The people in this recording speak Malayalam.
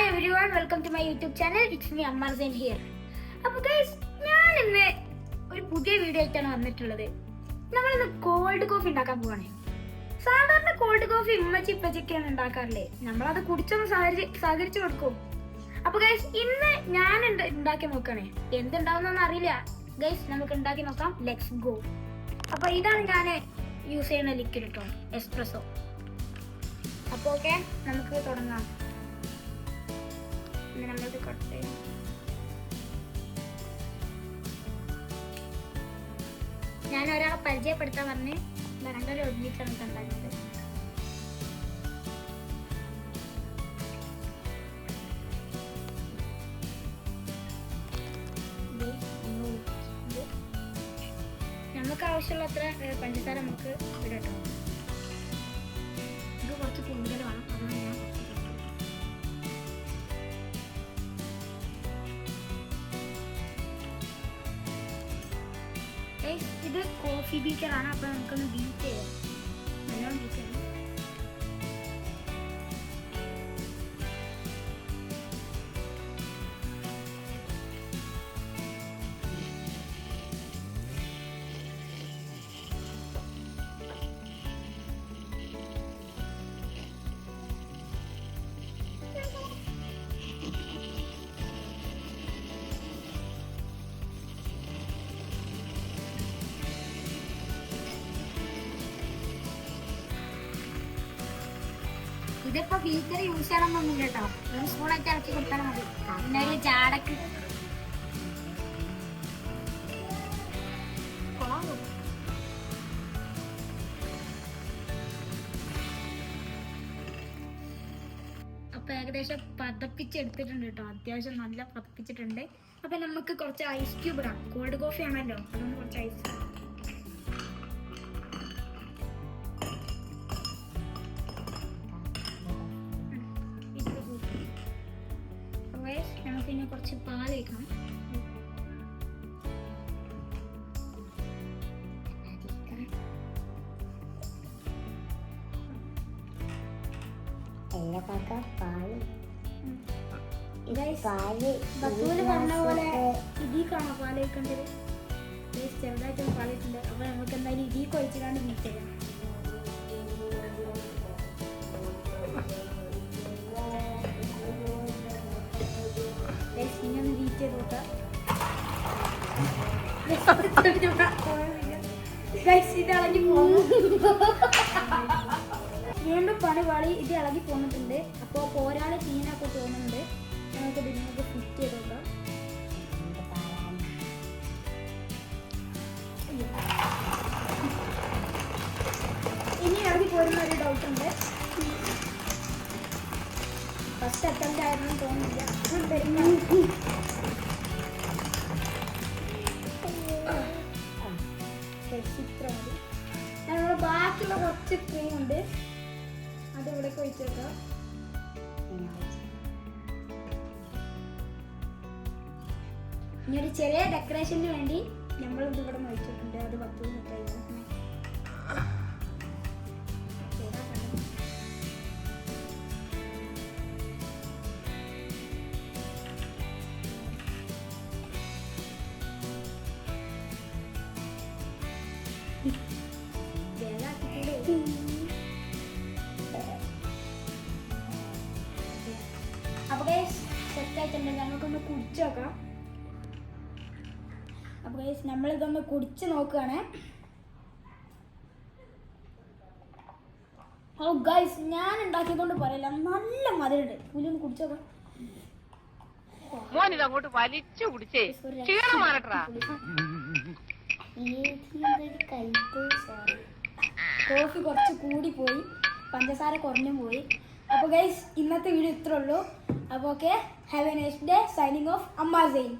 everyone, welcome to my YouTube channel. It's me Ammar Zain here. അപ്പോൾ ഗൈസ്, ഞാൻ ഇന്ന് ഒരു പുതിയ വീഡിയോ ആയിട്ടാണ് വന്നിട്ടുള്ളത്. നമ്മളിന്ന് കോൾഡ് കോഫി ഉണ്ടാക്കാൻ പോവാണ്. സാധാരണ കോൾഡ് കോഫി ഇമ്മച്ചി ഇപ്പച്ചൊക്കെയാണ് ഉണ്ടാക്കാറില്ലേ, നമ്മളത് കുടിച്ചൊന്ന് സഹകരിച്ചു കൊടുക്കും. അപ്പോൾ ഗൈസ്, ഇന്ന് ഞാൻ ഉണ്ടാക്കി നോക്കണേ. എന്തുണ്ടാവുന്നൊന്നും അറിയില്ല ഗൈസ്, നമുക്ക് ഉണ്ടാക്കി നോക്കാം. Let's go. അപ്പോൾ ഇതാണ് ഞാൻ യൂസ് ചെയ്യുന്ന ലിക്വിഡ് കേട്ടോ, എസ്പ്രസോ. അപ്പോൾ ഓക്കെ, നമുക്ക് തുടങ്ങാം. നമ്മളത് കട്ട് ചെയ്യാം. ഞാൻ ഒരാളെ പരിചയപ്പെടുത്താൻ പറഞ്ഞ് രണ്ടുപേരും ഒരുമിച്ചാണ് ഉണ്ടാക്കുന്നത്. നമുക്ക് ആവശ്യമുള്ള അത്ര പഞ്ചസാര നമുക്ക് ഇടട്ടോ. ഇത് കുറച്ച് കൂടുതൽ വേണം, അതാണ് ഞാൻ ഇത് കോഫി ബീക്കറാണ്. അപ്പൊ നമുക്കൊന്ന് ബീറ്റ് ചെയ്യാം. നല്ലോണം ബീറ്റ് ചെയ്യണം. ഇതിപ്പോ ബീക്കർ യൂസ് ചെയ്യണമെന്നൊന്നുമില്ല കേട്ടോ, ഒരു സ്പൂണായിട്ട് ഇറക്കി കൊടുത്താൽ മതി. പിന്നെ ഒരു ചാടക്ക് അപ്പൊ ഏകദേശം പതപ്പിച്ചെടുത്തിട്ടുണ്ട് കേട്ടോ, അത്യാവശ്യം നല്ല പതപ്പിച്ചിട്ടുണ്ട്. അപ്പൊ നമുക്ക് കുറച്ച് ഐസ് ക്യൂബ് ഇടാം. കോൾഡ് കോഫി ആണല്ലോ, അതൊന്ന് കുറച്ച് ഐസ്. നമുക്കിനി കുറച്ച് പാൽ വയ്ക്കണം. ബത്തൂര് പറഞ്ഞ പോലെ ഇതിക്കാണോ പാൽ വയ്ക്കേണ്ടത്? ചെറുതായിട്ടൊന്ന് പാൽ വെച്ചിട്ടുണ്ട്. അപ്പൊ നമുക്ക് എന്തായാലും ഇതിക്ക് ഒഴിച്ചിട്ടാണ് ബീറ്റ് ചെയ്യാം. ഇങ്ങനെ ബീറ്റ് ചെയ്ത് നോക്കാം. ഇത് ഇളകി പോകുന്നു. വീണ്ടും പണിപാളി ഇത് ഇളകി പോന്നിട്ടുണ്ട്. അപ്പോൾ പോരാളി തീനൊക്കെ തോന്നുന്നുണ്ട്. നമുക്ക് ഇതിനൊക്കെ ഫിറ്റ് ചെയ്ത് നോക്കാം. ഇനി ഇളകി പോരുന്ന ഒരു ഡൗട്ട് ഉണ്ട്. ഫസ്റ്റ് അറ്റംപ്റ്റ് ആയിരുന്നു തോന്നുന്നില്ല. നമ്മൾ ബാക്കിയുള്ള കുറച്ച് ക്രീം ഉണ്ട്, അത് ഇവിടെ ഒഴിച്ചു വെക്കാം. ഇനി ഒരു ചെറിയ ഡെക്കറേഷന് വേണ്ടി നമ്മൾ ഇത് ഇവിടെ ഒഴിച്ചിട്ടുണ്ട്. അത് 10 മിനിറ്റ് ആയിരുന്നു. അപ്പൊ സെറ്റ് ആയിട്ടുണ്ട്. നമുക്കൊന്ന് കുടിച്ചു നോക്കാം. അപ്പൊ നമ്മളിതൊന്ന് കുടിച്ച് നോക്കുകയാണ്. ഓ ഗൈസ്, ഞാൻ ഉണ്ടാക്കിയതുകൊണ്ട് പറയില്ല, നല്ല മധുരമുണ്ട്. പുലിയൊന്ന് കുടിച്ചു നോക്കാം. കോഫി കുറച്ച് കൂടി പോയി, പഞ്ചസാര കുറഞ്ഞും പോയി. അപ്പോൾ ഗൈസ്, ഇന്നത്തെ വീഡിയോ ഇത്രേ ഉള്ളൂ. അപ്പോൾ okay, have a nice day. Signing off, Ammar Zain.